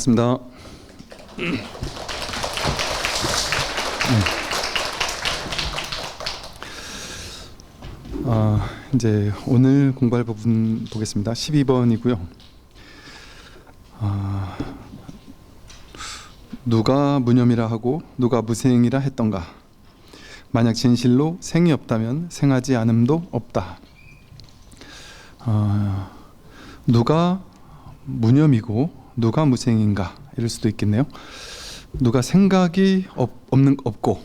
반갑습니다. 이제 오늘 공부할 부분 보겠습니다. 12번이고요. 누가 무념이라 하고 누가 무생이라 했던가? 만약 진실로 생이 없다면 생하지 않음도 없다. 누가 무념이고 누가 무생인가 이럴 수도 있겠네요. 누가 생각이 없고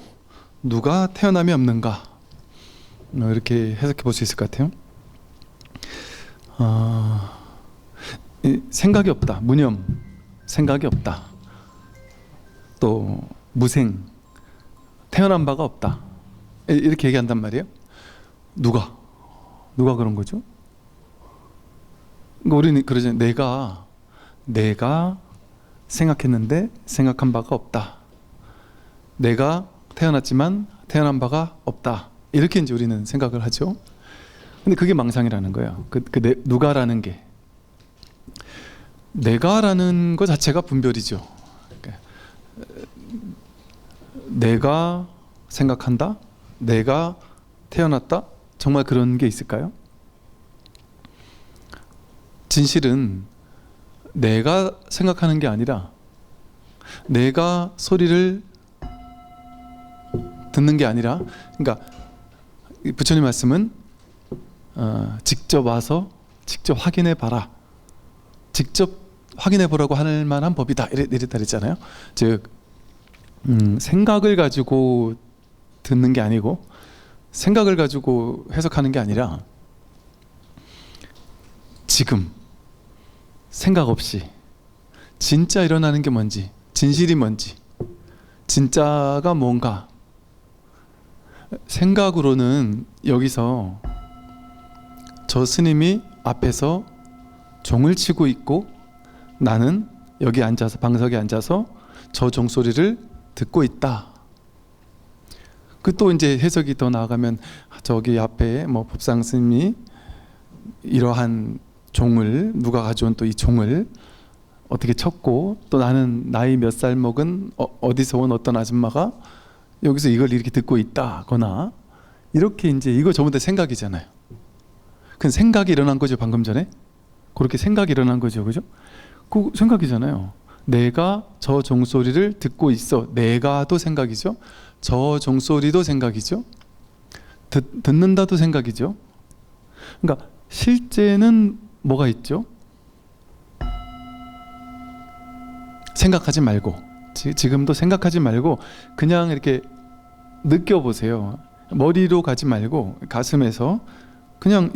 누가 태어남이 없는가, 이렇게 해석해 볼 수 있을 것 같아요. 생각이 없다, 무념, 생각이 없다. 또 무생, 태어난 바가 없다, 이렇게 얘기한단 말이에요. 누가 그런 거죠? 그러니까 우리는 그러잖아요. 내가 생각했는데 생각한 바가 없다. 내가 태어났지만 태어난 바가 없다. 이렇게 이제 우리는 생각을 하죠. 근데 그게 망상이라는 거예요. 누가라는 게, 내가라는 것 자체가 분별이죠. 그러니까 내가 생각한다, 내가 태어났다, 정말 그런 게 있을까요? 진실은 내가 생각하는 게 아니라 내가 소리를 듣는 게 아니라, 그러니까 부처님 말씀은 직접 와서 직접 확인해 봐라, 직접 확인해 보라고 할 만한 법이다, 이랬다 그랬잖아요. 즉 생각을 가지고 듣는 게 아니고 생각을 가지고 해석하는 게 아니라 지금 생각 없이 진짜 일어나는 게 뭔지, 진실이 뭔지, 진짜가 뭔가. 생각으로는 여기서 저 스님이 앞에서 종을 치고 있고 나는 여기 앉아서, 방석에 앉아서 저 종소리를 듣고 있다. 그 또 이제 해석이 더 나아가면 저기 앞에 뭐 법상 스님이 이러한 종을, 누가 가져온 또 이 종을 어떻게 쳤고, 또 나는 나이 몇 살 먹은 어디서 온 어떤 아줌마가 여기서 이걸 이렇게 듣고 있다거나, 이렇게 이제 이거 전부 다 생각이잖아요. 그 생각이 일어난 거죠. 방금 전에 그렇게 생각이 일어난 거죠, 그죠? 그 생각이잖아요. 내가 저 종소리를 듣고 있어, 내가도 생각이죠. 저 종소리도 생각이죠. 듣는다도 생각이죠. 그러니까 실제는 뭐가 있죠? 생각하지 말고, 지금도 생각하지 말고 그냥 이렇게 느껴보세요. 머리로 가지 말고 가슴에서, 그냥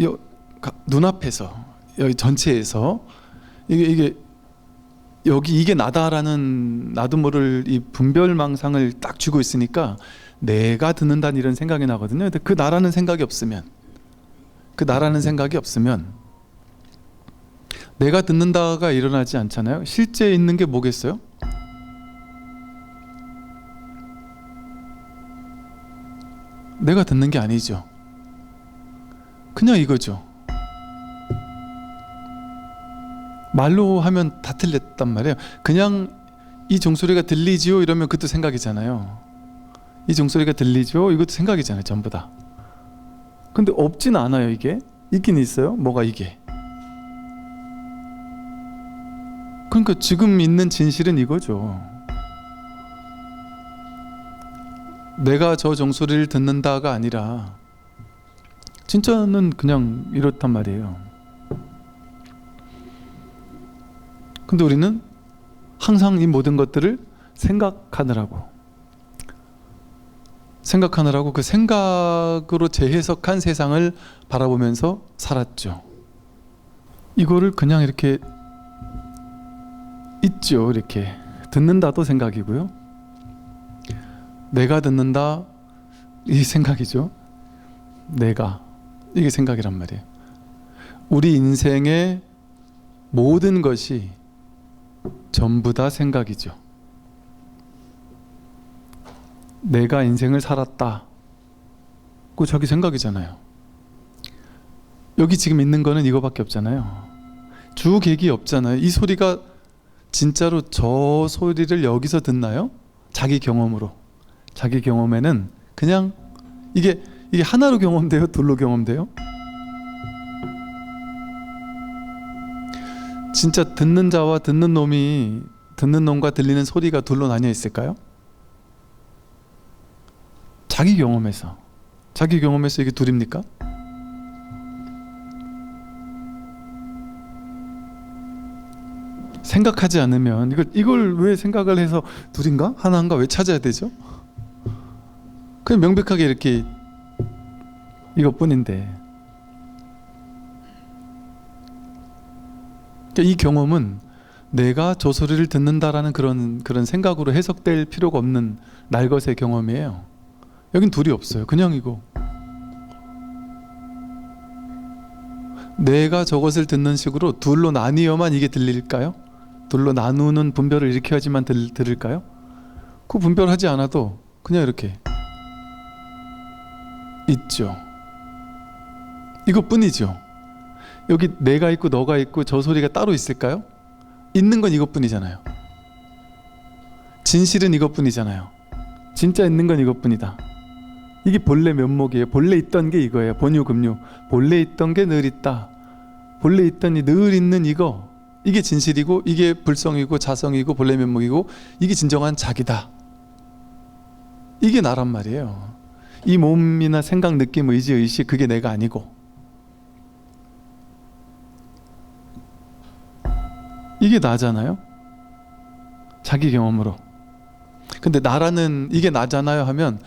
눈앞에서, 여기 전체에서 이게 여기 이게 나다라는, 나도 모를 이 분별망상을 딱 쥐고 있으니까 내가 듣는다는 이런 생각이 나거든요. 근데 그 나라는 생각이 없으면, 내가 듣는다가 일어나지 않잖아요. 실제 있는 게 뭐겠어요? 내가 듣는 게 아니죠. 그냥 이거죠. 말로 하면 다 틀렸단 말이에요. 그냥 이 종소리가 들리지요 이러면 그것도 생각이잖아요. 이 종소리가 들리죠, 이것도 생각이잖아요. 전부 다. 근데 없진 않아요. 이게 있긴 있어요. 뭐가 이게? 그러니까 지금 있는 진실은 이거죠. 내가 저 종소리를 듣는다가 아니라 진짜는 그냥 이렇단 말이에요. 근데 우리는 항상 이 모든 것들을 생각하느라고 그 생각으로 재해석한 세상을 바라보면서 살았죠. 이거를 그냥 이렇게 있죠. 이렇게 듣는다도 생각이고요. 내가 듣는다, 이 생각이죠. 이게 생각이란 말이에요. 우리 인생의 모든 것이 전부 다 생각이죠. 내가 인생을 살았다, 그거 자기 생각이잖아요. 여기 지금 있는 거는 이거밖에 없잖아요. 주객이 없잖아요. 이 소리가 진짜로 저 소리를 여기서 듣나요? 자기 경험으로. 자기 경험에는 그냥 이게 하나로 경험돼요? 둘로 경험돼요? 진짜 듣는 자와 듣는 놈과 들리는 소리가 둘로 나뉘어 있을까요? 자기 경험에서 이게 둘입니까? 생각하지 않으면 이걸 왜 생각을 해서 둘인가? 하나인가? 왜 찾아야 되죠? 그냥 명백하게 이렇게 이것뿐인데. 그러니까 이 경험은 내가 저 소리를 듣는다라는 그런 생각으로 해석될 필요가 없는 날것의 경험이에요. 여긴 둘이 없어요. 그냥 이거. 내가 저것을 듣는 식으로 둘로 나뉘어만 이게 들릴까요? 둘로 나누는 분별을 일으켜야지만 들을까요? 그 분별하지 않아도 그냥 이렇게 있죠. 이것뿐이죠. 여기 내가 있고 너가 있고 저 소리가 따로 있을까요? 있는 건 이것뿐이잖아요. 진실은 이것뿐이잖아요. 진짜 있는 건 이것뿐이다. 이게 본래 면목이에요. 본래 있던 게 이거예요. 본유금유. 본래 있던 게 늘 있다. 본래 있던 늘 있는 이게 진실이고, 이게 불성이고 자성이고 본래 면목이고, 이게 진정한 자기다. 이게 나란 말이에요. 이 몸이나 생각, 느낌, 의지, 의식, 그게 내가 아니고, 이게 나잖아요. 자기 경험으로. 근데 나라는 이게 나잖아요 하면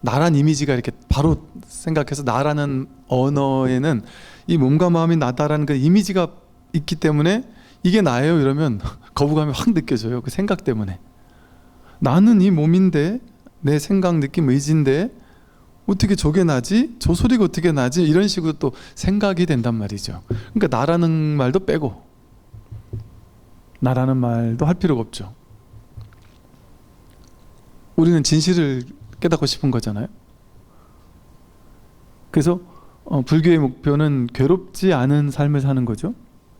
나란 이미지가 이렇게 바로 생각해서, 나라는 언어에는 이 몸과 마음이 나다라는 그 이미지가 있기 때문에 이게 나예요 이러면 거부감이 확 느껴져요. 그 생각 때문에. 나는 이 몸인데, 내 생각, 느낌, 의지인데 어떻게 저게 나지? 저 소리가 어떻게 나지? 이런 식으로 또 생각이 된단 말이죠. 그러니까 나라는 말도 빼고, 나라는 말도 할 필요가 없죠. 우리는 진실을 깨닫고 싶은 거잖아요. 그래서 불교의 목표는 괴롭지 않은 삶을 사는 거죠.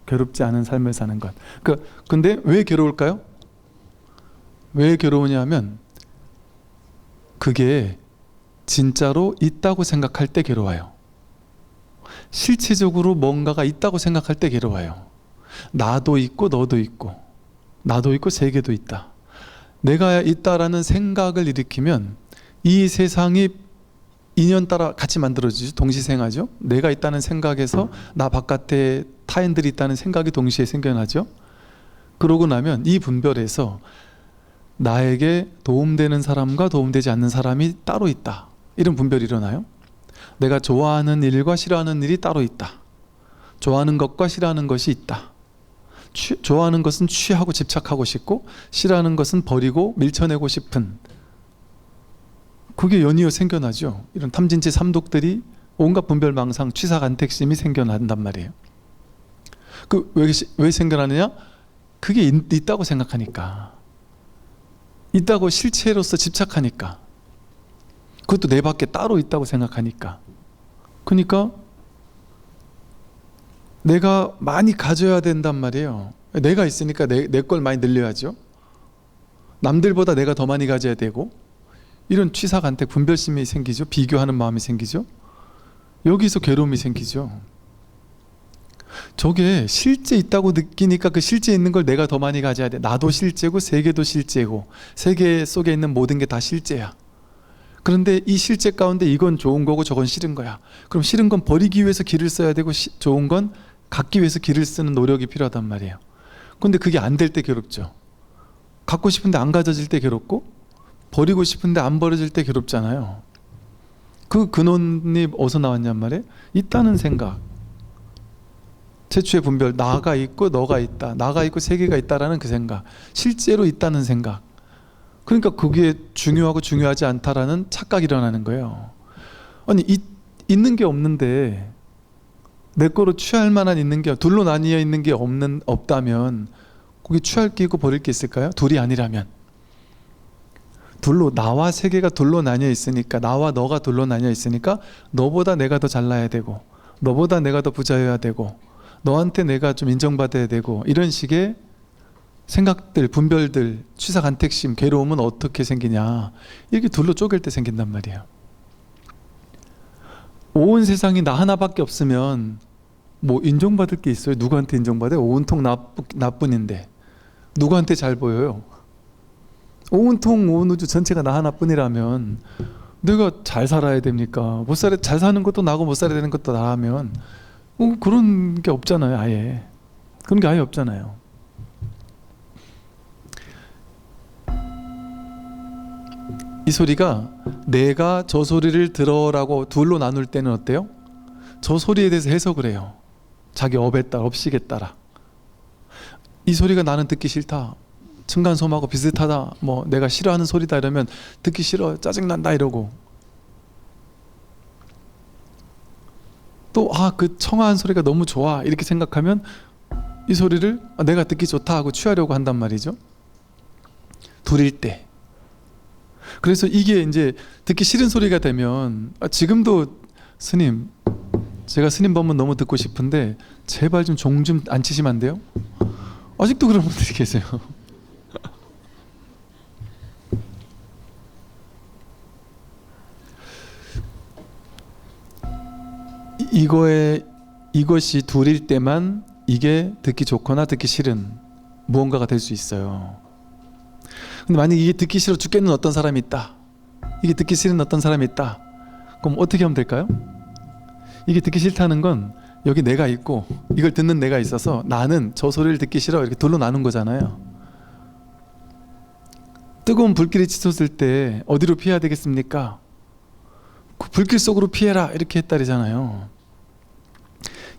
괴롭지 않은 삶을 사는 것. 근데 왜 괴로울까요? 왜 괴로우냐 하면 그게 진짜로 있다고 생각할 때 괴로워요. 실체적으로 뭔가가 있다고 생각할 때 괴로워요. 나도 있고 너도 있고, 나도 있고 세계도 있다. 내가 있다라는 생각을 일으키면 이 세상이 인연 따라 같이 만들어지죠. 동시생하죠. 내가 있다는 생각에서 나 바깥에 타인들이 있다는 생각이 동시에 생겨나죠. 그러고 나면 이 분별에서 나에게 도움되는 사람과 도움되지 않는 사람이 따로 있다. 이런 분별이 일어나요. 내가 좋아하는 일과 싫어하는 일이 따로 있다. 좋아하는 것과 싫어하는 것이 있다. 좋아하는 것은 취하고 집착하고 싶고, 싫어하는 것은 버리고 밀쳐내고 싶은, 그게 연이어 생겨나죠. 이런 탐진치 삼독들이 온갖 분별망상, 취사간택심이 생겨난단 말이에요. 왜 생겨나느냐? 그게 있다고 생각하니까, 있다고 실체로서 집착하니까, 그것도 내 밖에 따로 있다고 생각하니까. 그러니까 내가 많이 가져야 된단 말이에요. 내가 있으니까 내 걸 많이 늘려야죠. 남들보다 내가 더 많이 가져야 되고, 이런 취사간택, 분별심이 생기죠. 비교하는 마음이 생기죠. 여기서 괴로움이 생기죠. 저게 실제 있다고 느끼니까 그 실제 있는 걸 내가 더 많이 가져야 돼. 나도 실제고 세계도 실제고, 세계 속에 있는 모든 게 다 실제야. 그런데 이 실제 가운데 이건 좋은 거고 저건 싫은 거야. 그럼 싫은 건 버리기 위해서 길을 써야 되고, 좋은 건 갖기 위해서 길을 쓰는 노력이 필요하단 말이에요. 근데 그게 안 될 때 괴롭죠. 갖고 싶은데 안 가져질 때 괴롭고, 버리고 싶은데 안 버려질 때 괴롭잖아요. 그 근원이 어디서 나왔냔 말이에요. 있다는 생각. 최초의 분별, 나가 있고 너가 있다, 나가 있고 세계가 있다라는 그 생각, 실제로 있다는 생각. 그러니까 그게 중요하고 중요하지 않다라는 착각이 일어나는 거예요. 아니 있는 게 없는데, 내 거로 취할 만한 있는 게, 둘로 나뉘어 있는 게 없다면 거기 취할 게 있고 버릴 게 있을까요? 둘이 아니라면. 나와 세계가 둘로 나뉘어 있으니까, 나와 너가 둘로 나뉘어 있으니까 너보다 내가 더 잘나야 되고, 너보다 내가 더 부자여야 되고, 너한테 내가 좀 인정받아야 되고, 이런 식의 생각들, 분별들, 취사간택심, 괴로움은 어떻게 생기냐, 이렇게 둘로 쪼갤 때 생긴단 말이에요. 온 세상이 나 하나밖에 없으면 뭐 인정받을 게 있어요? 누구한테 인정받아요? 온통 나뿐인데 누구한테 잘 보여요? 온통 온 우주 전체가 나 하나뿐이라면 내가 잘 살아야 됩니까? 잘 사는 것도 나고 못 살아야 되는 것도 나라면 그런 게 없잖아요. 아예 그런 게 아예 없잖아요. 이 소리가 내가 저 소리를 들어라고 둘로 나눌 때는 어때요? 저 소리에 대해서 해석을 해요. 자기 업에 따라, 업식에 따라. 이 소리가 나는 듣기 싫다, 층간소음하고 비슷하다, 뭐 내가 싫어하는 소리다 이러면 듣기 싫어, 짜증난다 이러고, 또 그 청아한 소리가 너무 좋아 이렇게 생각하면 이 소리를 내가 듣기 좋다 하고 취하려고 한단 말이죠. 둘일 때. 그래서 이게 이제 듣기 싫은 소리가 되면 지금도 스님, 제가 스님 법문 너무 듣고 싶은데 제발 좀 종 좀 안 치시면 안 돼요? 아직도 그런 분들이 계세요. 이것이 둘일 때만 이게 듣기 좋거나 듣기 싫은 무언가가 될 수 있어요. 근데 만약 이게 듣기 싫어 죽겠는 어떤 사람이 있다, 이게 듣기 싫은 어떤 사람이 있다, 그럼 어떻게 하면 될까요? 이게 듣기 싫다는 건 여기 내가 있고 이걸 듣는 내가 있어서 나는 저 소리를 듣기 싫어 이렇게 둘로 나눈 거잖아요. 뜨거운 불길이 치솟을 때 어디로 피해야 되겠습니까? 그 불길 속으로 피해라 이렇게 했다리잖아요.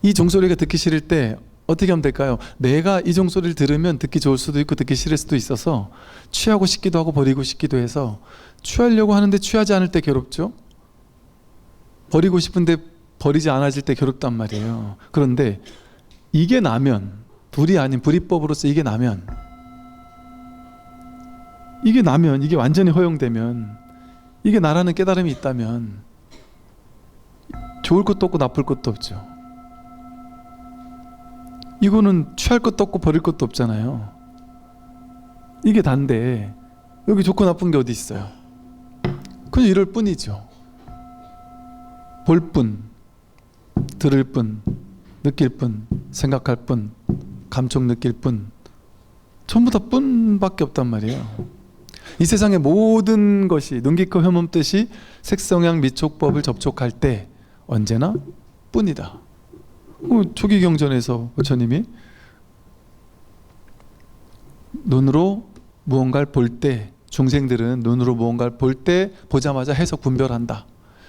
이 종소리가 듣기 싫을 때 어떻게 하면 될까요? 내가 이 종소리를 들으면 듣기 좋을 수도 있고 듣기 싫을 수도 있어서 취하고 싶기도 하고 버리고 싶기도 해서, 취하려고 하는데 취하지 않을 때 괴롭죠. 버리고 싶은데 버리지 않아질 때 괴롭단 말이에요. 그런데 이게 나면, 불이 아닌 불이법으로서 이게 나면, 이게 완전히 허용되면, 이게 나라는 깨달음이 있다면 좋을 것도 없고 나쁠 것도 없죠. 이거는 취할 것도 없고 버릴 것도 없잖아요. 이게 단데 여기 좋고 나쁜 게 어디 있어요? 그냥 이럴 뿐이죠. 볼 뿐, 들을 뿐, 느낄 뿐, 생각할 뿐, 감촉 느낄 뿐, 전부 다 뿐밖에 없단 말이에요. 이 세상의 모든 것이 눈깊고 혐없듯이 색성향 미촉법을 접촉할 때 언제나 뿐이다. 초기경전에서 부처님이 눈으로 무언가를 볼 때, 중생들은 눈으로 무언가를 볼 때 보자마자 해석 분별한다.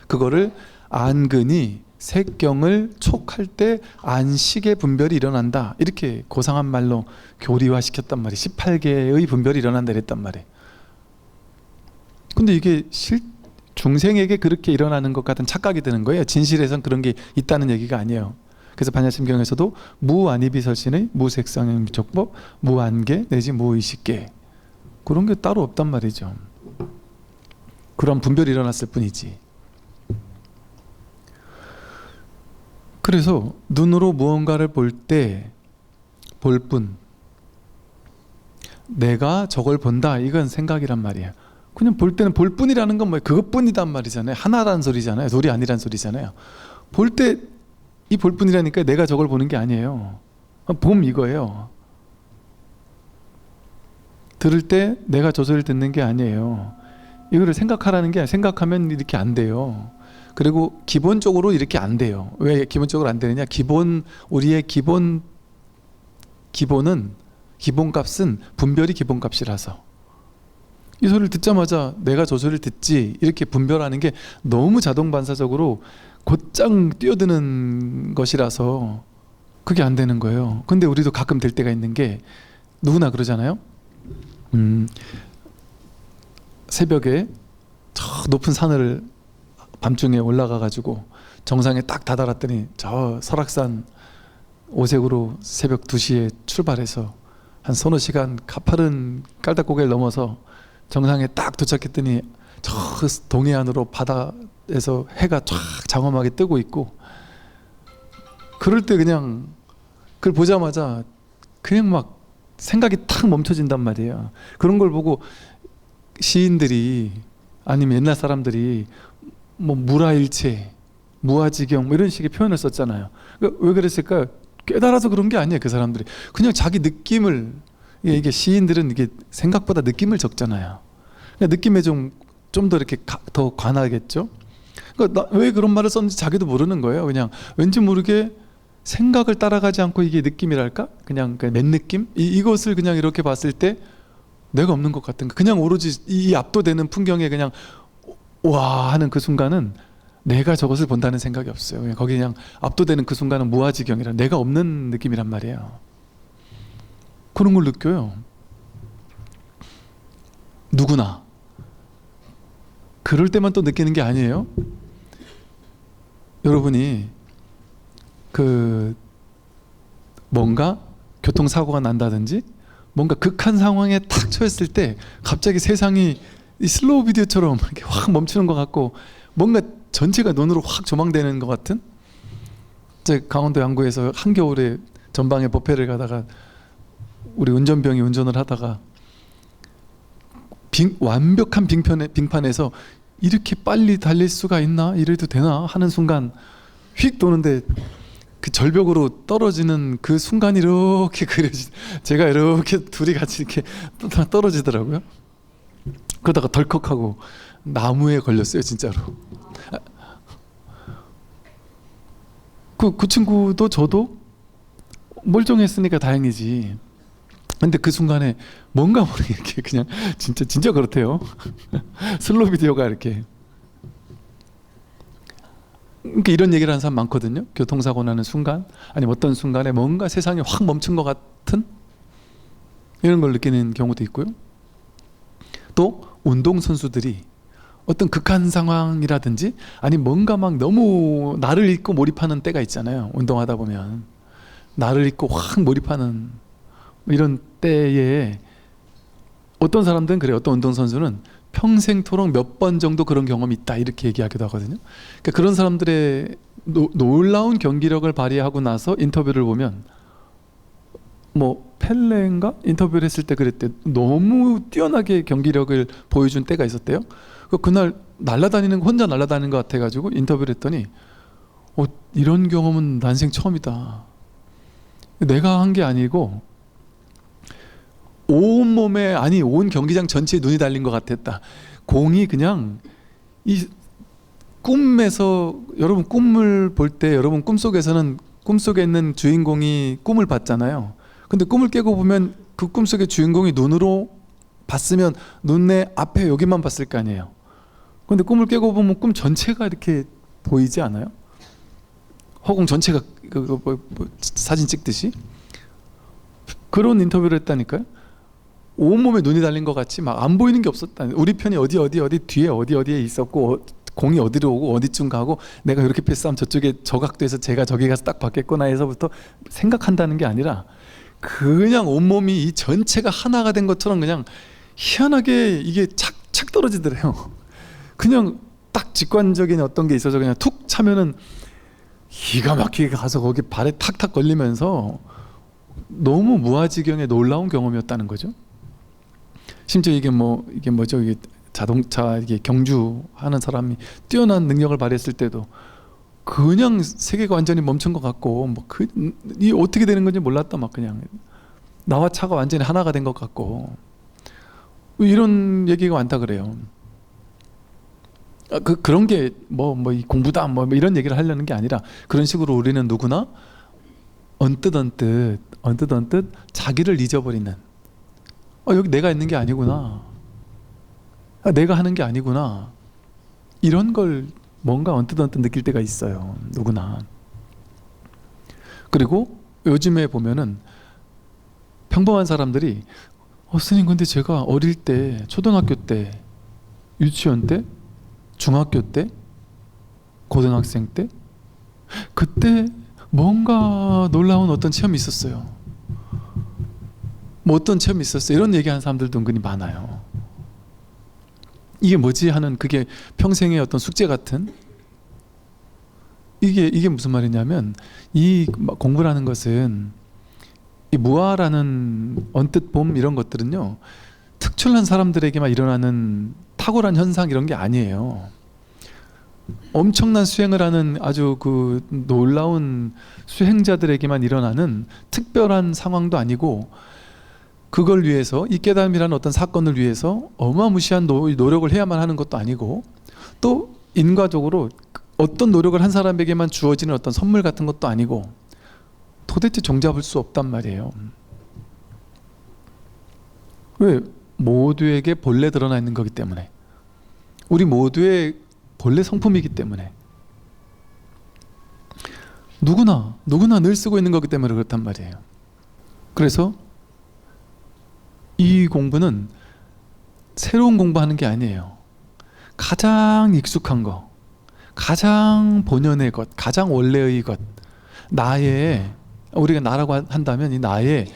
그거를 안근이 색경을 촉할 때 안식의 분별이 일어난다. 이렇게 고상한 말로 교리화시켰단 말이에요. 18개의 분별이 일어난다 이랬단 말이에요. 근데 이게 중생에게 그렇게 일어나는 것 같은 착각이 드는 거예요. 진실에선 그런 게 있다는 얘기가 아니에요. 그래서 반야심경에서도 무안이비설신의 무색상의 미촉법, 무안계 내지 무의식계, 그런 게 따로 없단 말이죠. 그런 분별이 일어났을 뿐이지. 그래서 눈으로 무언가를 볼 때 볼 뿐, 내가 저걸 본다, 이건 생각이란 말이에요. 그냥 볼 때는 볼 뿐이라는 건 뭐예요? 그것뿐이단 말이잖아요. 하나란 소리잖아요. 둘이 아니란 소리잖아요. 볼 때 이 볼 뿐이라니까 내가 저걸 보는 게 아니에요. 봄 이거예요. 들을 때 내가 저 소리를 듣는 게 아니에요. 이거를 생각하라는 게 아니라, 생각하면 이렇게 안 돼요. 그리고 기본적으로 이렇게 안 돼요. 왜 기본적으로 안 되느냐? 우리의 기본값은 분별이 기본값이라서, 이 소리를 듣자마자 내가 저 소리를 듣지 이렇게 분별하는 게 너무 자동 반사적으로 곧장 뛰어드는 것이라서 그게 안 되는 거예요. 근데 우리도 가끔 될 때가 있는 게, 누구나 그러잖아요. 새벽에 저 높은 산을 밤중에 올라가 가지고 정상에 딱 다다랐더니 저 설악산 오색으로 새벽 2시에 출발해서 한 서너 시간 가파른 깔딱고개를 넘어서 정상에 딱 도착했더니 저 동해안으로 바다에서 해가 쫙 장엄하게 뜨고 있고, 그럴 때 그냥 그걸 보자마자 그냥 막 생각이 탁 멈춰진단 말이에요. 그런 걸 보고 시인들이 아니면 옛날 사람들이 뭐 무라일체, 무아지경 뭐 이런 식의 표현을 썼잖아요. 그러니까 왜 그랬을까요? 깨달아서 그런 게 아니에요. 그 사람들이 그냥 자기 느낌을, 이게 시인들은 이게 생각보다 느낌을 적잖아요. 그러니까 느낌에 좀 더 이렇게 더 관하겠죠. 그러니까 왜 그런 말을 썼는지 자기도 모르는 거예요. 그냥 왠지 모르게 생각을 따라가지 않고, 이게 느낌이랄까? 그냥 내 느낌? 이것을 그냥 이렇게 봤을 때 내가 없는 것 같은 거. 그냥 오로지 이 압도되는 풍경에 그냥 와 하는 그 순간은 내가 저것을 본다는 생각이 없어요. 그냥 거기 그냥 압도되는 그 순간은 무아지경이라, 내가 없는 느낌이란 말이에요. 그런 걸 느껴요. 누구나. 그럴 때만 또 느끼는 게 아니에요. 여러분이 뭔가 교통사고가 난다든지 뭔가 극한 상황에 탁 처했을 때 갑자기 세상이 이 슬로우 비디오처럼 이렇게 확 멈추는 것 같고, 뭔가 전체가 눈으로 확 조망되는 것 같은. 제 강원도 양구에서 한겨울에 전방에 법회를 가다가 우리 운전병이 운전을 하다가 완벽한 빙판에서 이렇게 빨리 달릴 수가 있나, 이래도 되나 하는 순간 휙 도는데 그 절벽으로 떨어지는 그 순간이 이렇게 제가 이렇게 둘이 같이 이렇게 떨어지더라고요. 그러다가 덜컥하고 나무에 걸렸어요, 진짜로. 그 친구도 저도 멀쩡했으니까 다행이지. 근데 그 순간에 뭔가 모르게 이렇게 그냥 진짜 그렇대요. 슬로우 비디오가 이렇게. 그러니까 이런 얘기를 하는 사람 많거든요. 교통사고 나는 순간, 아니면 어떤 순간에 뭔가 세상이 확 멈춘 것 같은 이런 걸 느끼는 경우도 있고요. 또 운동선수들이 어떤 극한 상황이라든지, 아니 뭔가 막 너무 나를 잊고 몰입하는 때가 있잖아요. 운동하다 보면 나를 잊고 확 몰입하는 이런 때에 어떤 사람들은 그래요. 어떤 운동선수는 평생토록 몇 번 정도 그런 경험이 있다, 이렇게 얘기하기도 하거든요. 그러니까 그런 사람들의 놀라운 경기력을 발휘하고 나서 인터뷰를 보면, 뭐 펠레인가 인터뷰를 했을 때 그랬대. 너무 뛰어나게 경기력을 보여준 때가 있었대요. 그날 혼자 날아다니는 것 같아가지고 인터뷰를 했더니 이런 경험은 난생 처음이다. 내가 한 게 아니고 온몸에, 아니 온 경기장 전체에 눈이 달린 것 같았다. 공이 그냥 이 꿈에서, 여러분 꿈을 볼 때 여러분 꿈속에서는 꿈속에 있는 주인공이 꿈을 봤잖아요. 근데 꿈을 깨고 보면 그 꿈속의 주인공이 눈으로 봤으면 눈의 앞에 여기만 봤을 거 아니에요. 근데 꿈을 깨고 보면 꿈 전체가 이렇게 보이지 않아요? 허공 전체가 사진 찍듯이. 그런 인터뷰를 했다니까요. 온몸에 눈이 달린 것 같이 막 안 보이는 게 없었다. 우리 편이 어디 뒤에 어디에 있었고, 공이 어디로 오고 어디쯤 가고, 내가 이렇게 패스하면 저쪽에 저각도에서 제가 저기 가서 딱 받겠구나 해서부터 생각한다는 게 아니라, 그냥 온몸이 이 전체가 하나가 된 것처럼 그냥 희한하게 이게 착착 떨어지더래요. 그냥 딱 직관적인 어떤 게 있어서 그냥 툭 차면은 기가 막히게 가서 거기 발에 탁탁 걸리면서 너무 무아지경의 놀라운 경험이었다는 거죠. 심지어 이게 뭐죠? 이게 자동차 이게 경주하는 사람이 뛰어난 능력을 발휘했을 때도 그냥 세계가 완전히 멈춘 것 같고, 이 어떻게 되는 건지 몰랐다. 막 그냥 나와 차가 완전히 하나가 된 것 같고, 이런 얘기가 많다 그래요. 그런 게 이 공부다 뭐 이런 얘기를 하려는 게 아니라, 그런 식으로 우리는 누구나 언뜻 자기를 잊어버리는, 여기 내가 있는 게 아니구나, 내가 하는 게 아니구나, 이런 걸 뭔가 언뜻 느낄 때가 있어요, 누구나. 그리고 요즘에 보면은 평범한 사람들이 스님 근데 제가 어릴 때, 초등학교 때, 유치원 때, 중학교 때, 고등학생 때, 그때 뭔가 놀라운 어떤 체험이 있었어요. 뭐 어떤 체험이 있었어요. 이런 얘기하는 사람들도 은근히 많아요. 이게 뭐지 하는, 그게 평생의 어떤 숙제 같은. 이게 무슨 말이냐면, 이 공부라는 것은 이 무아라는 언뜻 봄 이런 것들은요, 특출난 사람들에게만 일어나는 탁월한 현상 이런 게 아니에요. 엄청난 수행을 하는 아주 그 놀라운 수행자들에게만 일어나는 특별한 상황도 아니고, 그걸 위해서 이 깨달음이라는 어떤 사건을 위해서 어마무시한 노력을 해야만 하는 것도 아니고, 또 인과적으로 어떤 노력을 한 사람에게만 주어지는 어떤 선물 같은 것도 아니고, 도대체 종잡을 수 없단 말이에요. 왜? 모두에게 본래 드러나 있는 거기 때문에, 우리 모두의 본래 성품이기 때문에, 누구나 늘 쓰고 있는 거기 때문에 그렇단 말이에요. 그래서 이 공부는 새로운 공부하는 게 아니에요. 가장 익숙한 거, 가장 본연의 것, 가장 원래의 것, 나의, 우리가 나라고 한다면 이 나의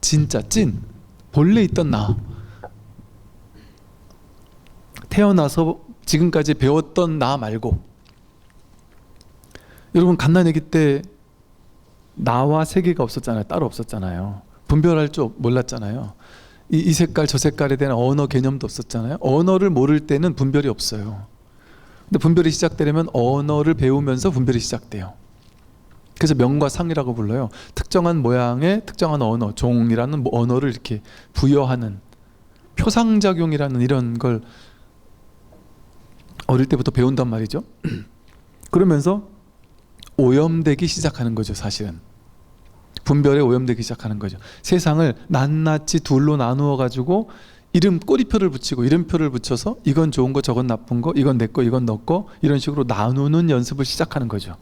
진짜 찐 본래 있던 나, 태어나서 지금까지 배웠던 나 말고, 여러분 갓난아기 때 나와 세계가 없었잖아요. 따로 없었잖아요. 분별할 줄 몰랐잖아요. 이 색깔 저 색깔에 대한 언어 개념도 없었잖아요. 언어를 모를 때는 분별이 없어요. 근데 분별이 시작되려면 언어를 배우면서 분별이 시작돼요. 그래서 명과 상이라고 불러요. 특정한 모양의 특정한 언어, 종이라는 언어를 이렇게 부여하는 표상작용이라는 이런 걸 어릴 때부터 배운단 말이죠. 그러면서 오염되기 시작하는 거죠. 사실은 분별에 오염되기 시작하는 거죠. 세상을 낱낱이 둘로 나누어 가지고 꼬리표를 붙이고 이름표를 붙여서 이건 좋은 거 저건 나쁜 거, 이건 내 거 이건 너 거, 이런 식으로 나누는 연습을 시작하는 거죠.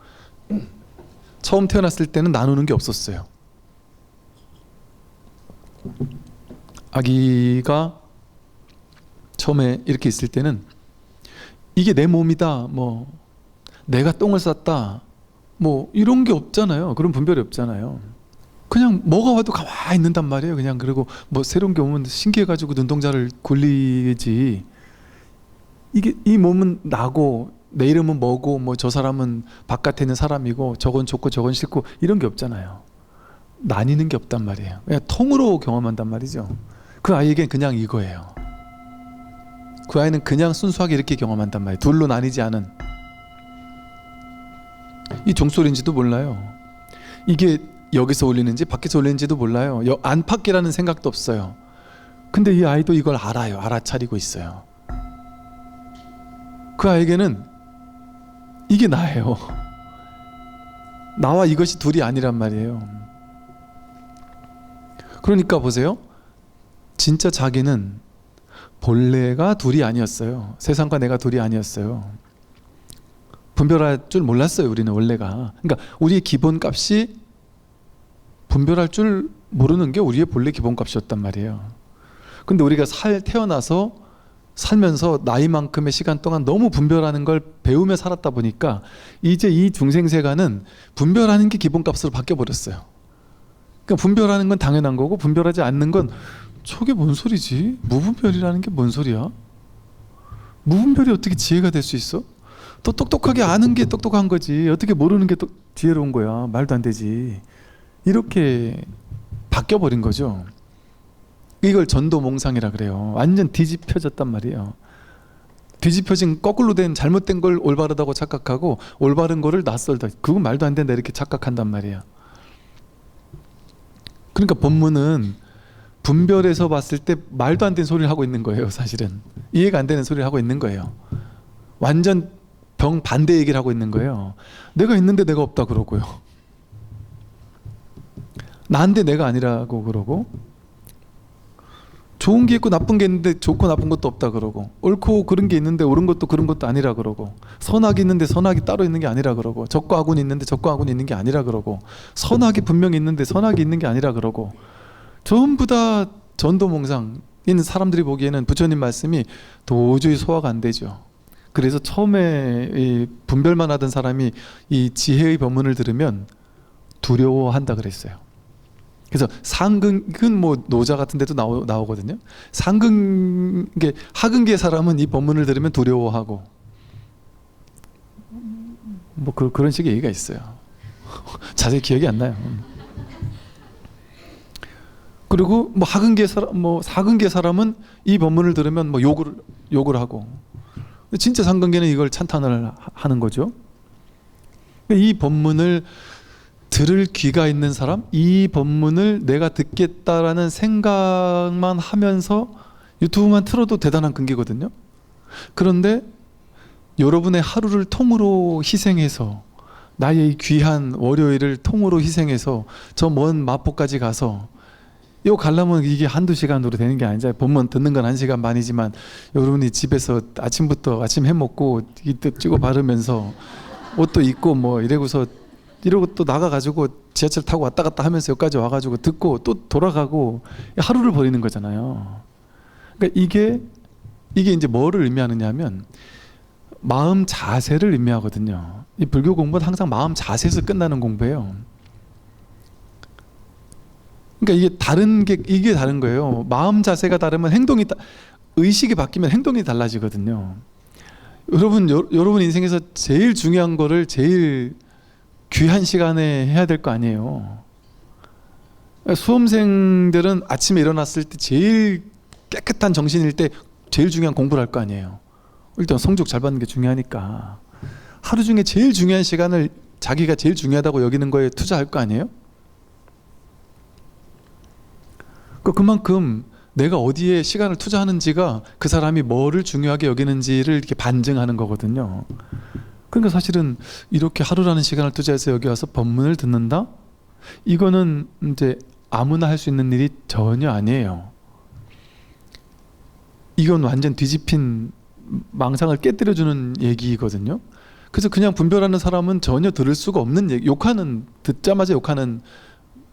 처음 태어났을 때는 나누는 게 없었어요. 아기가 처음에 이렇게 있을 때는 이게 내 몸이다, 뭐 내가 똥을 쌌다, 뭐 이런 게 없잖아요. 그런 분별이 없잖아요. 그냥 뭐가 와도 가만히 있는단 말이에요. 그냥. 그리고 뭐 새로운 게 오면 신기해가지고 눈동자를 굴리지, 이게 이 몸은 나고 내 이름은 뭐고 뭐 저 사람은 바깥에 있는 사람이고 저건 좋고 저건 싫고 이런 게 없잖아요. 나뉘는 게 없단 말이에요. 그냥 통으로 경험한단 말이죠. 그 아이에겐 그냥 이거예요. 그 아이는 그냥 순수하게 이렇게 경험한단 말이에요. 둘로 나뉘지 않은. 이 종소리인지도 몰라요. 이게 여기서 울리는지 밖에서 울리는지도 몰라요. 안팎이라는 생각도 없어요. 근데 이 아이도 이걸 알아요. 알아차리고 있어요. 그 아이에게는 이게 나예요. 나와 이것이 둘이 아니란 말이에요. 그러니까 보세요. 진짜 자기는 본래가 둘이 아니었어요. 세상과 내가 둘이 아니었어요. 분별할 줄 몰랐어요. 우리는 원래가. 그러니까 우리의 기본값이 분별할 줄 모르는 게 우리의 본래 기본값이었단 말이에요. 근데 우리가 태어나서 살면서 나이만큼의 시간 동안 너무 분별하는 걸 배우며 살았다 보니까 이제 이 중생세간은 분별하는 게 기본값으로 바뀌어버렸어요. 그러니까 분별하는 건 당연한 거고, 분별하지 않는 건 저게 뭔 소리지? 무분별이라는 게 뭔 소리야? 무분별이 어떻게 지혜가 될 수 있어? 또 똑똑하게 아는 게 똑똑한 거지, 어떻게 모르는 게 지혜로운 거야? 말도 안 되지. 이렇게 바뀌어버린 거죠. 이걸 전도몽상이라 그래요. 완전 뒤집혀졌단 말이에요. 뒤집혀진 거꾸로 된 잘못된 걸 올바르다고 착각하고 올바른 거를 낯설다, 그건 말도 안 된다 이렇게 착각한단 말이에요. 그러니까 법문은 분별해서 봤을 때 말도 안 되는 소리를 하고 있는 거예요. 사실은 이해가 안 되는 소리를 하고 있는 거예요. 완전 반대 얘기를 하고 있는 거예요. 내가 있는데 내가 없다 그러고요, 나인데 내가 아니라고 그러고, 좋은 게 있고 나쁜 게 있는데 좋고 나쁜 것도 없다 그러고, 옳고 그른 게 있는데 옳은 것도 그런 것도 아니라 그러고, 선악이 있는데 선악이 따로 있는 게 아니라 그러고, 적과 악운이 있는데 적과 악운이 있는 게 아니라 그러고, 선악이 분명히 있는데 선악이 있는 게 아니라 그러고, 전부 다 전도몽상인 사람들이 보기에는 부처님 말씀이 도저히 소화가 안 되죠. 그래서 처음에 이 분별만 하던 사람이 이 지혜의 법문을 들으면 두려워한다 그랬어요. 그래서 상근은 뭐 노자 같은 데도 나오거든요. 상근계, 하근계 사람은 이 법문을 들으면 두려워하고, 뭐 그런 식의 얘기가 있어요. 자세히 기억이 안 나요. 그리고 뭐 하근계 사람, 뭐 사근계 사람은 이 법문을 들으면 뭐 욕을 하고, 진짜 상근계는 이걸 찬탄을 하는 거죠. 이 법문을 들을 귀가 있는 사람, 이 법문을 내가 듣겠다라는 생각만 하면서 유튜브만 틀어도 대단한 근기거든요. 그런데 여러분의 하루를 통으로 희생해서, 나의 이 귀한 월요일을 통으로 희생해서 저 먼 마포까지 가서, 이거 가려면 이게 한두 시간으로 되는 게 아니잖아요. 법문 듣는 건 1시간 반이지만 여러분이 집에서 아침부터 아침 해먹고 이때 찍어 바르면서 옷도 입고 뭐 이러고 또 나가가지고 지하철 타고 왔다 갔다 하면서 여기까지 와가지고 듣고 또 돌아가고 하루를 버리는 거잖아요. 그러니까 이게 이제 뭐를 의미하느냐 하면 마음 자세를 의미하거든요. 이 불교 공부는 항상 마음 자세에서 끝나는 공부예요. 그러니까 이게 다른 거예요. 마음 자세가 다르면 의식이 바뀌면 행동이 달라지거든요. 여러분 인생에서 제일 중요한 거를 제일 귀한 시간에 해야 될 거 아니에요. 수험생들은 아침에 일어났을 때 제일 깨끗한 정신일 때 제일 중요한 공부를 할 거 아니에요. 일단 성적 잘 받는 게 중요하니까 하루 중에 제일 중요한 시간을 자기가 제일 중요하다고 여기는 거에 투자할 거 아니에요? 그만큼 내가 어디에 시간을 투자하는지가 그 사람이 뭐를 중요하게 여기는지를 이렇게 반증하는 거거든요. 그러니까 사실은 이렇게 하루라는 시간을 투자해서 여기 와서 법문을 듣는다? 이거는 이제 아무나 할 수 있는 일이 전혀 아니에요. 이건 완전 뒤집힌 망상을 깨뜨려주는 얘기거든요. 그래서 그냥 분별하는 사람은 전혀 들을 수가 없는 얘기, 듣자마자 욕하는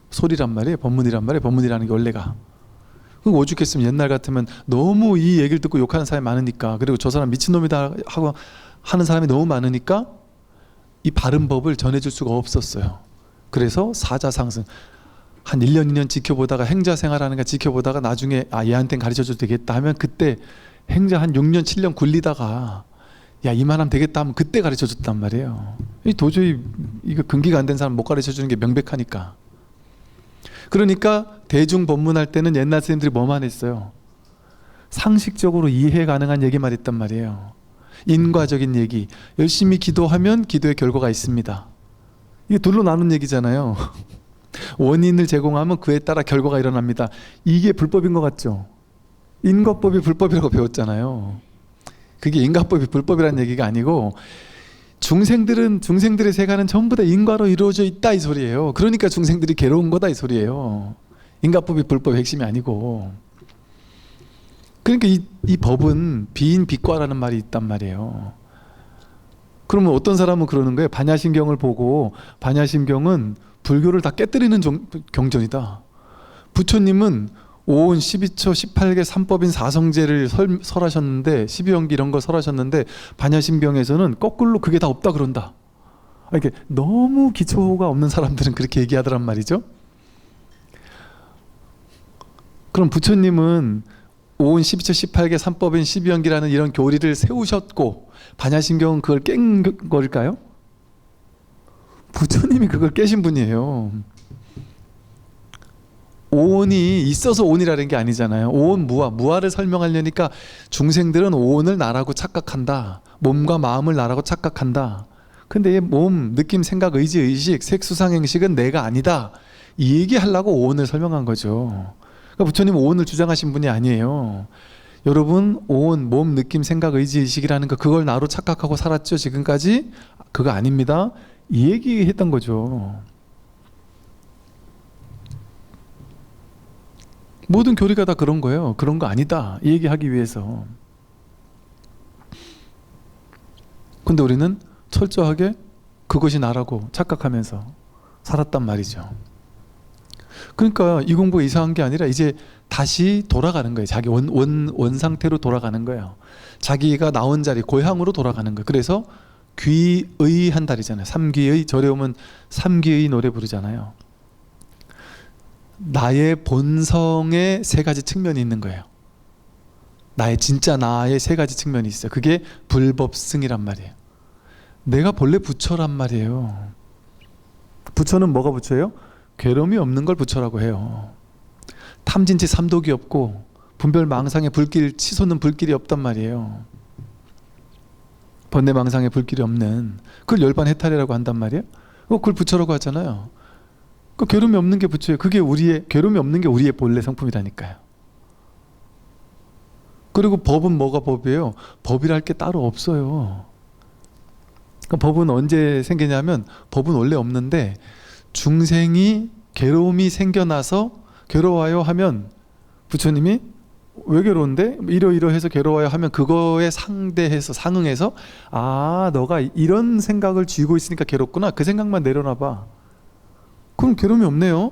소리란 말이에요. 법문이란 말이에요. 법문이라는 게 원래가. 오죽했으면 옛날 같으면 너무 이 얘기를 듣고 욕하는 사람이 많으니까, 그리고 저 사람 미친놈이다 하고 하는 사람이 너무 많으니까 이 바른 법을 전해줄 수가 없었어요. 그래서 사자상승 한 1년 2년 지켜보다가 행자 생활하는 거 지켜보다가 나중에 얘한테는 가르쳐줘도 되겠다 하면 그때 행자 한 6년 7년 굴리다가 야 이만하면 되겠다 하면 그때 가르쳐줬단 말이에요. 도저히 이거 근기가 안 된 사람 못 가르쳐주는 게 명백하니까. 그러니까 대중 법문할 때는 옛날 선생님들이 뭐만 했어요? 상식적으로 이해 가능한 얘기만 했단 말이에요. 인과적인 얘기. 열심히 기도하면 기도의 결과가 있습니다. 이게 둘로 나눈 얘기잖아요. 원인을 제공하면 그에 따라 결과가 일어납니다. 이게 불법인 것 같죠? 인과법이 불법이라고 배웠잖아요. 그게 인과법이 불법이라는 얘기가 아니고 중생들의 세간은 전부 다 인과로 이루어져 있다 이 소리예요. 그러니까 중생들이 괴로운 거다 이 소리예요. 인과법이 불법의 핵심이 아니고. 그러니까 이 법은 비인비과라는 말이 있단 말이에요. 그러면 어떤 사람은 그러는 거예요. 반야심경을 보고 반야심경은 불교를 다 깨뜨리는 경전이다. 부처님은 5온 12처 18개 3법인 4성제를 설하셨는데 12연기 이런 걸 설하셨는데 반야심경에서는 거꾸로 그게 다 없다 그런다. 이렇게 너무 기초가 없는 사람들은 그렇게 얘기하더란 말이죠. 그럼 부처님은 5온 12처 18개 3법인 12연기라는 이런 교리를 세우셨고 반야심경은 그걸 깬 걸까요? 부처님이 그걸 깨신 분이에요. 오온이 있어서 오온이라는 게 아니잖아요. 오온 무아를 설명하려니까 중생들은 오온을 나라고 착각한다. 몸과 마음을 나라고 착각한다. 근데 몸, 느낌, 생각, 의지, 의식, 색수상행식은 내가 아니다. 이 얘기하려고 오온을 설명한 거죠. 그러니까 부처님은 오온을 주장하신 분이 아니에요. 여러분 오온, 몸, 느낌, 생각, 의지, 의식이라는 거 그걸 나로 착각하고 살았죠 지금까지? 그거 아닙니다. 이 얘기했던 거죠. 모든 교리가 다 그런 거예요. 그런 거 아니다 이 얘기하기 위해서. 근데 우리는 철저하게 그것이 나라고 착각하면서 살았단 말이죠. 그러니까 이 공부가 이상한 게 아니라 이제 다시 돌아가는 거예요. 자기 원 상태로 돌아가는 거예요. 자기가 나온 자리 고향으로 돌아가는 거예요. 그래서 귀의 한 달이잖아요. 삼귀의, 절에 오면 삼귀의 노래 부르잖아요. 나의 본성의 세 가지 측면이 있는 거예요. 나의 진짜 나의 세 가지 측면이 있어요. 그게 불법승이란 말이에요. 내가 본래 부처란 말이에요. 부처는 뭐가 부처예요? 괴로움이 없는 걸 부처라고 해요. 탐진치 삼독이 없고 분별망상의 불길 치솟는 불길이 없단 말이에요. 번뇌망상의 불길이 없는, 그걸 열반해탈이라고 한단 말이에요. 그걸 부처라고 하잖아요. 그 괴로움이 없는 게 부처예요. 그게 괴로움이 없는 게 우리의 본래 성품이라니까요. 그리고 법은 뭐가 법이에요? 법이랄 게 따로 없어요. 그러니까 법은 언제 생기냐면, 법은 원래 없는데 중생이 괴로움이 생겨나서 괴로워요 하면 부처님이 왜 괴로운데? 이러이러해서 괴로워요 하면 그거에 상대해서 상응해서 아, 너가 이런 생각을 쥐고 있으니까 괴롭구나, 그 생각만 내려놔봐. 그럼 괴로움이 없네요.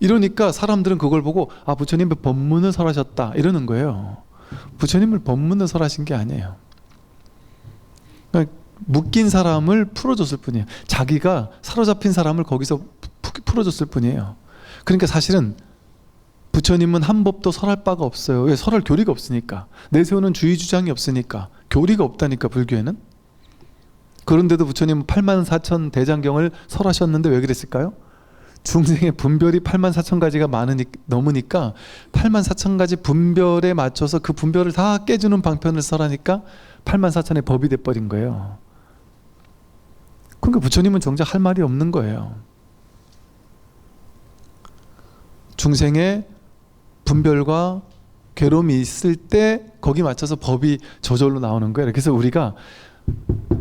이러니까 사람들은 그걸 보고 아, 부처님 법문을 설하셨다 이러는 거예요. 부처님을 법문을 설하신 게 아니에요. 그러니까 묶인 사람을 풀어줬을 뿐이에요. 자기가 사로잡힌 사람을 거기서 풀어줬을 뿐이에요. 그러니까 사실은 부처님은 한 법도 설할 바가 없어요. 왜? 설할 교리가 없으니까. 내세우는 주의 주장이 없으니까. 교리가 없다니까, 불교에는. 그런데도 부처님은 84,000 대장경을 설하셨는데 왜 그랬을까요? 중생의 분별이 84,000가지가 넘으니까 84,000가지 분별에 맞춰서 그 분별을 다 깨주는 방편을 설하니까 84,000의 법이 돼버린 거예요. 그러니까 부처님은 정작 할 말이 없는 거예요. 중생의 분별과 괴로움이 있을 때 거기 맞춰서 법이 저절로 나오는 거예요. 그래서 우리가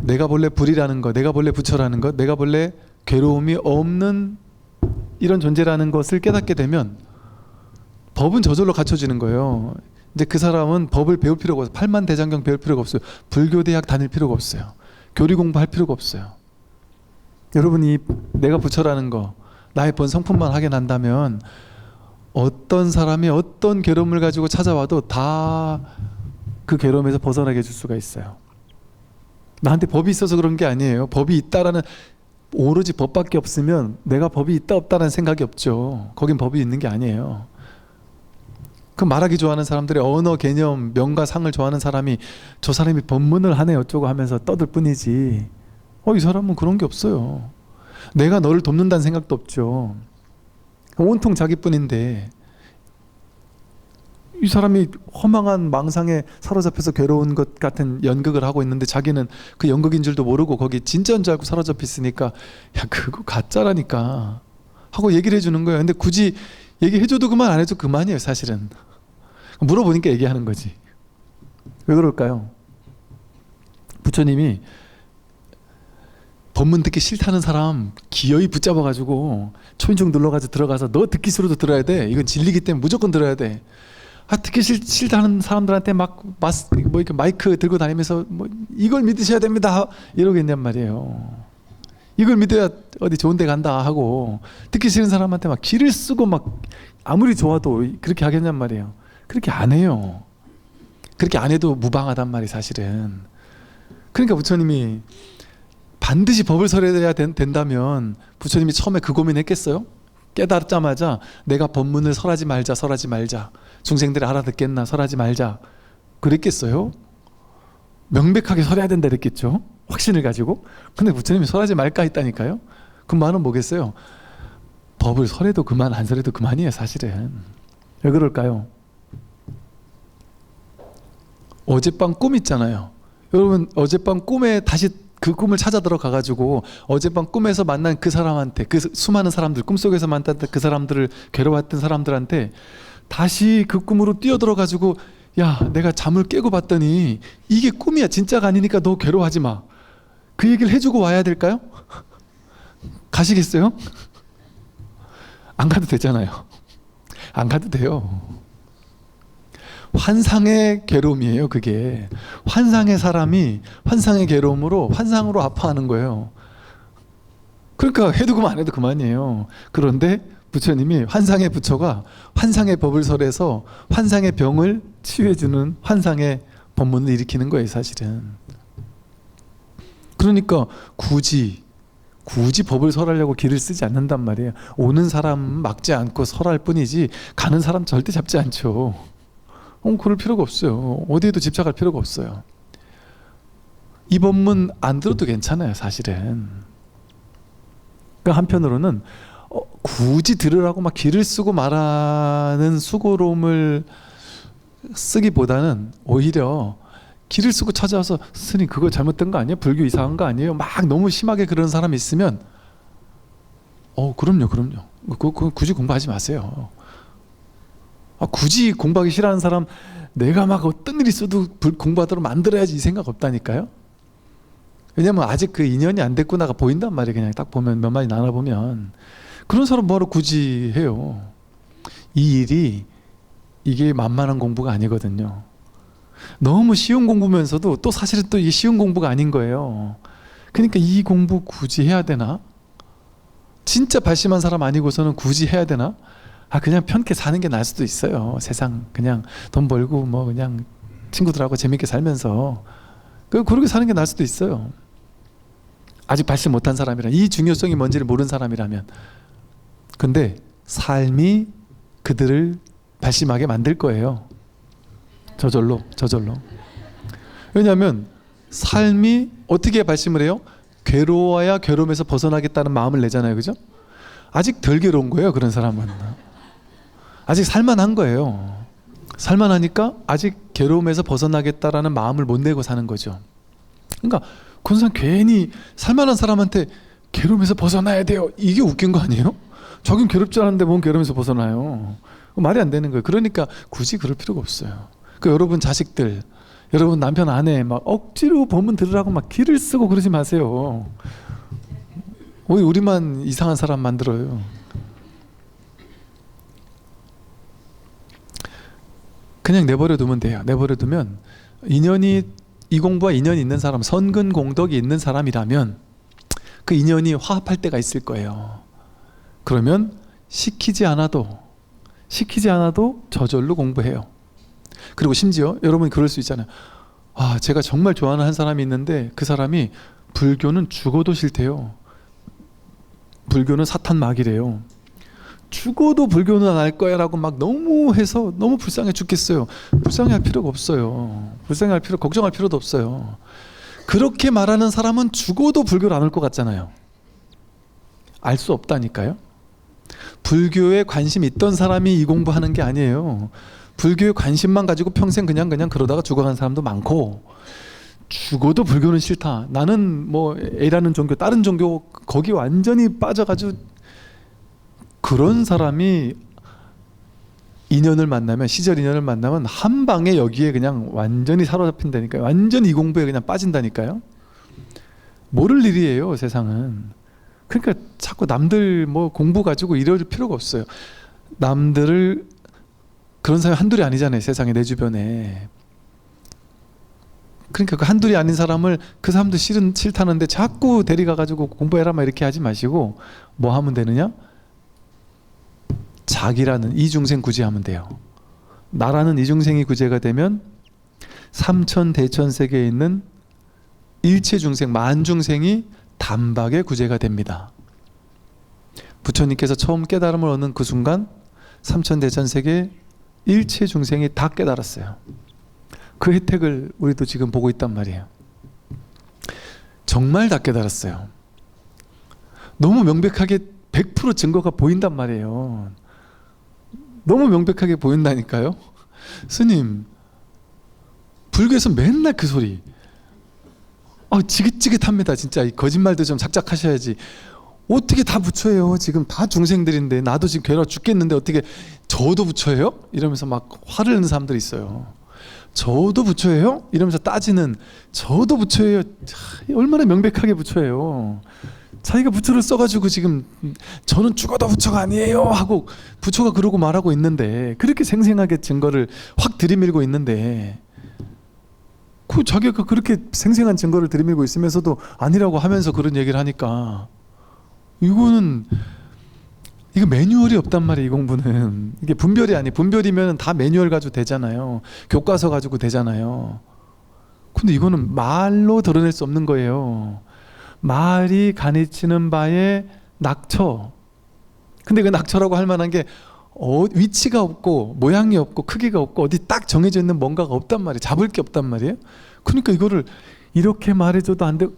내가 본래 불이라는 것, 내가 본래 부처라는 것, 내가 본래 괴로움이 없는 이런 존재라는 것을 깨닫게 되면 법은 저절로 갖춰지는 거예요. 이제 그 사람은 법을 배울 필요가 없어요. 8만 대장경 배울 필요가 없어요. 불교대학 다닐 필요가 없어요. 교리 공부할 필요가 없어요. 여러분이 내가 부처라는 거, 나의 본 성품만 확인한다면 어떤 사람이 어떤 괴로움을 가지고 찾아와도 다 그 괴로움에서 벗어나게 해줄 수가 있어요. 나한테 법이 있어서 그런 게 아니에요. 법이 있다라는, 오로지 법밖에 없으면 내가 법이 있다 없다라는 생각이 없죠. 거긴 법이 있는 게 아니에요. 그 말하기 좋아하는 사람들의 언어 개념, 명과 상을 좋아하는 사람이 저 사람이 법문을 하네 어쩌고 하면서 떠들 뿐이지, 이 사람은 그런 게 없어요. 내가 너를 돕는다는 생각도 없죠. 온통 자기뿐인데 이 사람이 허망한 망상에 사로잡혀서 괴로운 것 같은 연극을 하고 있는데 자기는 그 연극인 줄도 모르고 거기 진짜인 줄 알고 사로잡혀 있으니까 야, 그거 가짜라니까 하고 얘기를 해주는 거예요. 근데 굳이 얘기해줘도 그만, 안 해도 그만이에요. 사실은 물어보니까 얘기하는 거지. 왜 그럴까요? 부처님이 법문 듣기 싫다는 사람 기어이 붙잡아가지고 초인종 눌러가지고 들어가서 너 듣기 싫어도 들어야 돼. 이건 진리기 때문에 무조건 들어야 돼. 듣기 싫다는 사람들한테 막 이렇게 마이크 들고 다니면서 이걸 믿으셔야 됩니다 이러겠냔 말이에요. 이걸 믿어야 어디 좋은 데 간다 하고 듣기 싫은 사람한테 막 기를 쓰고 막 아무리 좋아도 그렇게 하겠냔 말이에요. 그렇게 안 해요. 그렇게 안 해도 무방하단 말이 사실은. 그러니까 부처님이 반드시 법을 설해야 된다면 부처님이 처음에 그 고민했겠어요? 깨닫자마자 내가 법문을 설하지 말자, 중생들이 알아듣겠나, 설하지 말자 그랬겠어요? 명백하게 설해야 된다 그랬겠죠? 확신을 가지고. 근데 부처님이 설하지 말까 했다니까요. 그 말은 뭐겠어요? 법을 설해도 그만, 안 설해도 그만이에요. 사실은. 왜 그럴까요? 어젯밤 꿈 있잖아요. 여러분 어젯밤 꿈에 다시 그 꿈을 찾아 들어가가지고 어젯밤 꿈에서 만난 그 사람한테, 그 수많은 사람들, 꿈속에서 만났던 그 사람들을 괴로워했던 사람들한테 다시 그 꿈으로 뛰어들어가지고 야, 내가 잠을 깨고 봤더니 이게 꿈이야, 진짜가 아니니까 너 괴로워하지 마, 그 얘기를 해주고 와야 될까요? 가시겠어요? 안 가도 되잖아요. 안 가도 돼요. 환상의 괴로움이에요. 그게 환상의 사람이 환상의 괴로움으로 환상으로 아파하는 거예요. 그러니까 해도 그만, 안 해도 그만이에요. 그런데 부처님이 환상의 부처가 환상의 법을 설해서 환상의 병을 치유해주는 환상의 법문을 일으키는 거예요. 사실은. 그러니까 굳이 법을 설하려고 길을 쓰지 않는단 말이에요. 오는 사람 막지 않고 설할 뿐이지 가는 사람 절대 잡지 않죠. 그럴 필요가 없어요. 어디에도 집착할 필요가 없어요. 이 법문 안 들어도 괜찮아요. 사실은. 그러니까 한편으로는 굳이 들으라고 막 기를 쓰고 말하는 수고로움을 쓰기보다는 오히려 기를 쓰고 찾아와서 스님 그거 잘못된 거 아니에요? 불교 이상한 거 아니에요? 막 너무 심하게 그러는 사람이 있으면 그럼요. 그거 굳이 공부하지 마세요. 굳이 공부하기 싫어하는 사람 내가 막 어떤 일이 있어도 공부하도록 만들어야지 이 생각 없다니까요. 왜냐면 아직 그 인연이 안 됐구나가 보인단 말이에요. 그냥 딱 보면 몇 마디 나눠보면. 그런 사람 뭐하러 굳이 해요. 이 일이 이게 만만한 공부가 아니거든요. 너무 쉬운 공부면서도 또 사실은 또 이게 쉬운 공부가 아닌 거예요. 그러니까 이 공부 굳이 해야 되나? 진짜 발심한 사람 아니고서는 굳이 해야 되나? 그냥 편하게 사는 게 나을 수도 있어요. 세상 그냥 돈 벌고 뭐 그냥 친구들하고 재밌게 살면서 그렇게 사는 게 나을 수도 있어요. 아직 발심 못한 사람이라, 이 중요성이 뭔지를 모르는 사람이라면. 근데 삶이 그들을 발심하게 만들 거예요. 저절로. 왜냐하면 삶이 어떻게 발심을 해요? 괴로워야 괴로움에서 벗어나겠다는 마음을 내잖아요. 그죠? 아직 덜 괴로운 거예요. 그런 사람은 아직 살만한 거예요. 살만하니까 아직 괴로움에서 벗어나겠다라는 마음을 못 내고 사는 거죠. 그러니까 그런 사람 괜히 살만한 사람한테 괴로움에서 벗어나야 돼요, 이게 웃긴 거 아니에요? 자기는 괴롭지 않은데 뭔 괴로움에서 벗어나요? 말이 안 되는 거예요. 그러니까 굳이 그럴 필요가 없어요. 여러분 자식들, 여러분 남편 아내 막 억지로 법문 들으라고 막 기를 쓰고 그러지 마세요. 우리만 이상한 사람 만들어요. 그냥 내버려 두면 돼요. 내버려 두면 이 공부와 인연이 있는 사람, 선근 공덕이 있는 사람이라면 그 인연이 화합할 때가 있을 거예요. 그러면 시키지 않아도 저절로 공부해요. 그리고 심지어 여러분 그럴 수 있잖아요. 제가 정말 좋아하는 한 사람이 있는데 그 사람이 불교는 죽어도 싫대요. 불교는 사탄 막이래요. 죽어도 불교는 안 할 거야 라고 막 너무 해서 너무 불쌍해 죽겠어요. 불쌍해할 필요가 없어요. 걱정할 필요도 없어요. 그렇게 말하는 사람은 죽어도 불교를 안 올 것 같잖아요. 알 수 없다니까요. 불교에 관심이 있던 사람이 이 공부하는 게 아니에요. 불교에 관심만 가지고 평생 그냥 그러다가 죽어간 사람도 많고, 죽어도 불교는 싫다, 나는 뭐 A라는 종교, 다른 종교 거기 완전히 빠져가지고, 그런 사람이 시절 인연을 만나면 한 방에 여기에 그냥 완전히 사로잡힌다니까요. 완전히 이 공부에 그냥 빠진다니까요. 모를 일이에요, 세상은. 그러니까 자꾸 남들 뭐 공부 가지고 이럴 필요가 없어요. 남들을, 그런 사람이 한둘이 아니잖아요, 세상에, 내 주변에. 그러니까 그 한둘이 아닌 사람을, 그 사람도 싫다는데 자꾸 데려가가지고 공부해라 막 이렇게 하지 마시고, 뭐 하면 되느냐? 자기라는 이중생 구제하면 돼요. 나라는 이중생이 구제가 되면 삼천 대천 세계에 있는 일체 중생, 만중생이 단박에 구제가 됩니다. 부처님께서 처음 깨달음을 얻는 그 순간 삼천 대천 세계 일체 중생이 다 깨달았어요. 그 혜택을 우리도 지금 보고 있단 말이에요. 정말 다 깨달았어요. 너무 명백하게 100% 증거가 보인단 말이에요. 너무 명백하게 보인다니까요. 스님, 불교에서 맨날 그 소리. 지긋지긋합니다. 진짜 거짓말도 좀 작작하셔야지. 어떻게 다 부처예요? 지금 다 중생들인데, 나도 지금 괴로워 죽겠는데 어떻게 저도 부처예요? 이러면서 막 화를 내는 사람들이 있어요. 저도 부처예요? 이러면서 따지는, 저도 부처예요. 얼마나 명백하게 부처예요. 자기가 부처를 써가지고 지금 저는 죽어도 부처가 아니에요 하고 부처가 그러고 말하고 있는데, 그렇게 생생하게 증거를 확 들이밀고 있는데, 자기가 그렇게 생생한 증거를 들이밀고 있으면서도 아니라고 하면서 그런 얘기를 하니까, 이거 매뉴얼이 없단 말이에요. 이 공부는 이게 분별이면 다 매뉴얼 가지고 되잖아요. 교과서 가지고 되잖아요. 근데 이거는 말로 드러낼 수 없는 거예요. 말이 가르치는 바에 낙처. 근데 그 낙처라고 할 만한 게 위치가 없고 모양이 없고 크기가 없고 어디 딱 정해져 있는 뭔가가 없단 말이에요. 잡을 게 없단 말이에요. 그러니까 이거를 이렇게 말해줘도 안 되고,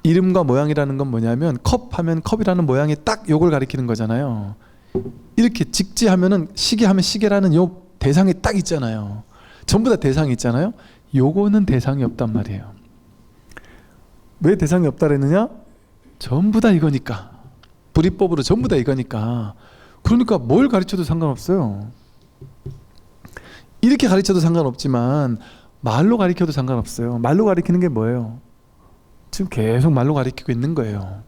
이름과 모양이라는 건 뭐냐면 컵 하면 컵이라는 모양이 딱 요걸 가리키는 거잖아요. 이렇게 직지하면은 시계 하면 시계라는 요 대상이 딱 있잖아요. 전부 다 대상이 있잖아요. 요거는 대상이 없단 말이에요. 왜 대상이 없다 그랬느냐? 전부 다 이거니까. 불이법으로 전부 다 이거니까. 그러니까 뭘 가르쳐도 상관없어요. 이렇게 가르쳐도 상관없지만 말로 가르쳐도 상관없어요. 말로 가르치는 게 뭐예요? 지금 계속 말로 가르치고 있는 거예요.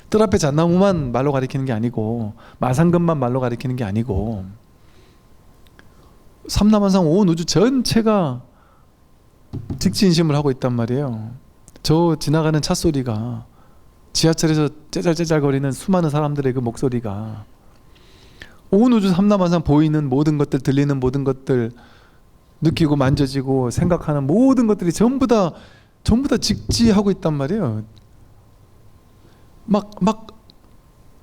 뜰 앞에 잣나무만 말로 가리키는 게 아니고 마상금만 말로 가리키는 게 아니고 삼라만상 온 우주 전체가 직지인심을 하고 있단 말이에요. 저 지나가는 차 소리가, 지하철에서 째잘째잘거리는 수많은 사람들의 그 목소리가, 온 우주 삼라만상 보이는 모든 것들, 들리는 모든 것들, 느끼고 만져지고 생각하는 모든 것들이 전부 다 직지하고 있단 말이에요. 막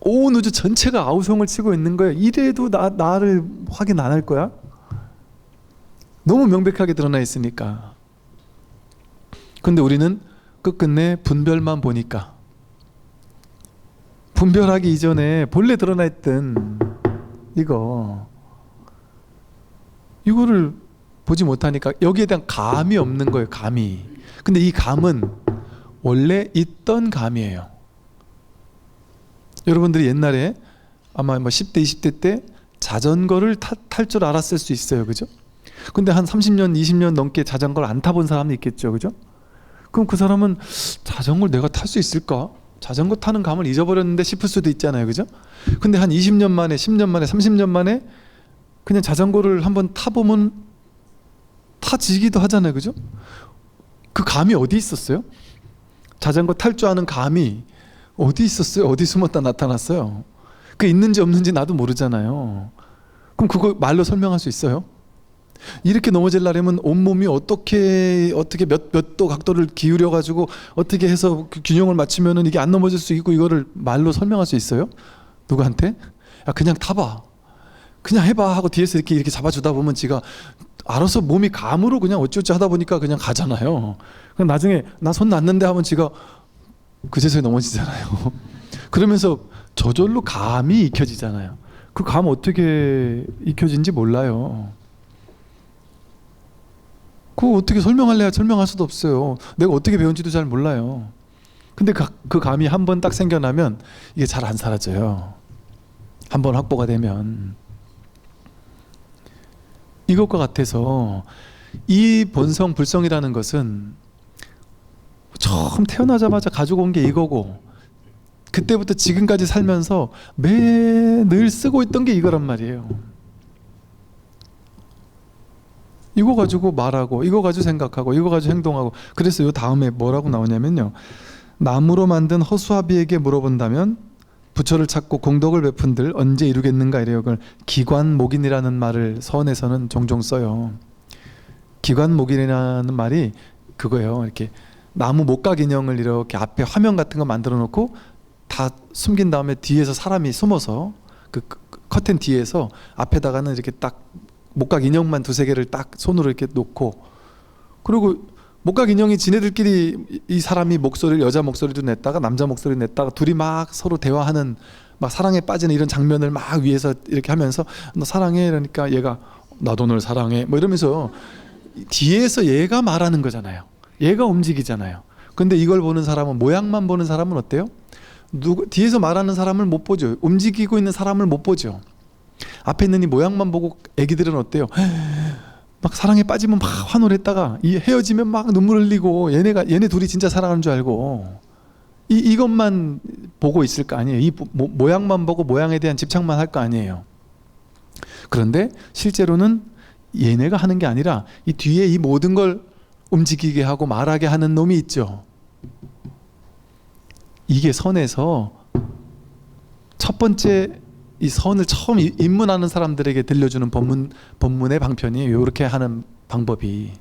온 우주 전체가 아우성을 치고 있는 거예요. 이래도 나를 확인 안 할 거야? 너무 명백하게 드러나 있으니까. 근데 우리는 끝끝내 분별만 보니까, 분별하기 이전에 본래 드러나 있던 이거를 보지 못하니까 여기에 대한 감이 없는 거예요. 감이. 근데 이 감은 원래 있던 감이에요. 여러분들이 옛날에 아마 10대 20대 때 자전거를 탈 줄 알았을 수 있어요. 그죠? 근데 한 30년 20년 넘게 자전거를 안 타본 사람이 있겠죠. 그죠? 그럼 그 사람은 자전거를 내가 탈 수 있을까? 자전거 타는 감을 잊어버렸는데 싶을 수도 있잖아요. 그죠? 근데 한 20년 만에 10년 만에 30년 만에 그냥 자전거를 한번 타보면 타지기도 하잖아요. 그죠? 그 감이 어디 있었어요? 자전거 탈 줄 아는 감이 어디 있었어요? 어디 숨었다 나타났어요? 그 있는지 없는지 나도 모르잖아요. 그럼 그거 말로 설명할 수 있어요? 이렇게 넘어지려면 온몸이 어떻게 몇 도 각도를 기울여 가지고 어떻게 해서 그 균형을 맞추면은 이게 안 넘어질 수 있고, 이거를 말로 설명할 수 있어요? 누구한테? 야, 그냥 타봐, 그냥 해봐 하고 뒤에서 이렇게 잡아주다 보면 지가 알아서 몸이 감으로 그냥 어찌어찌 하다 보니까 그냥 가잖아요. 그럼 나중에 나 손 놨는데 하면 지가 그제서야 넘어지잖아요. 그러면서 저절로 감이 익혀지잖아요. 그 감 어떻게 익혀진지 몰라요. 그거 어떻게 설명할래야 설명할 수도 없어요. 내가 어떻게 배운지도 잘 몰라요. 근데 그 감이 한 번 딱 생겨나면 이게 잘 안 사라져요. 한 번 확보가 되면. 이것과 같아서 이 본성 불성이라는 것은 처음 태어나자마자 가지고 온 게 이거고, 그때부터 지금까지 살면서 늘 쓰고 있던 게 이거란 말이에요. 이거 가지고 말하고, 이거 가지고 생각하고, 이거 가지고 행동하고. 그래서 요 다음에 뭐라고 나오냐면요, 나무로 만든 허수아비에게 물어본다면 부처를 찾고 공덕을 베푼들 언제 이루겠는가 이래요. 그걸 기관목인이라는 말을 서원에서는 종종 써요. 기관목인이라는 말이 그거예요. 이렇게 나무 목각 인형을 이렇게 앞에 화면 같은 거 만들어 놓고 다 숨긴 다음에 뒤에서 사람이 숨어서 그 커튼 뒤에서 앞에다가는 이렇게 딱 목각 인형만 두세 개를 딱 손으로 이렇게 놓고, 그리고 목각 인형이 지네들끼리 이 사람이 목소리를, 여자 목소리도 냈다가 남자 목소리 냈다가 둘이 막 서로 대화하는, 막 사랑에 빠지는 이런 장면을 막 위에서 이렇게 하면서 너 사랑해 이러니까 얘가 나도 널 사랑해 뭐 이러면서 뒤에서 얘가 말하는 거잖아요. 얘가 움직이잖아요. 근데 이걸 보는 사람은, 모양만 보는 사람은 어때요? 뒤에서 말하는 사람을 못 보죠. 움직이고 있는 사람을 못 보죠. 앞에 있는 이 모양만 보고 애기들은 어때요? 막 사랑에 빠지면 막 환호를 했다가 헤어지면 막 눈물 흘리고 얘네 둘이 진짜 사랑하는 줄 알고 이것만 보고 있을 거 아니에요. 이 모양만 보고 모양에 대한 집착만 할 거 아니에요. 그런데 실제로는 얘네가 하는 게 아니라 이 뒤에 이 모든 걸 움직이게 하고 말하게 하는 놈이 있죠. 이게 선에서 첫 번째 이 선을 처음 입문하는 사람들에게 들려주는 법문의 방편이에요. 이렇게 하는 방법이.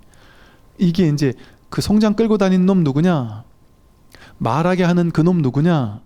이게 이제 그 송장 끌고 다니는 놈 누구냐? 말하게 하는 그 놈 누구냐?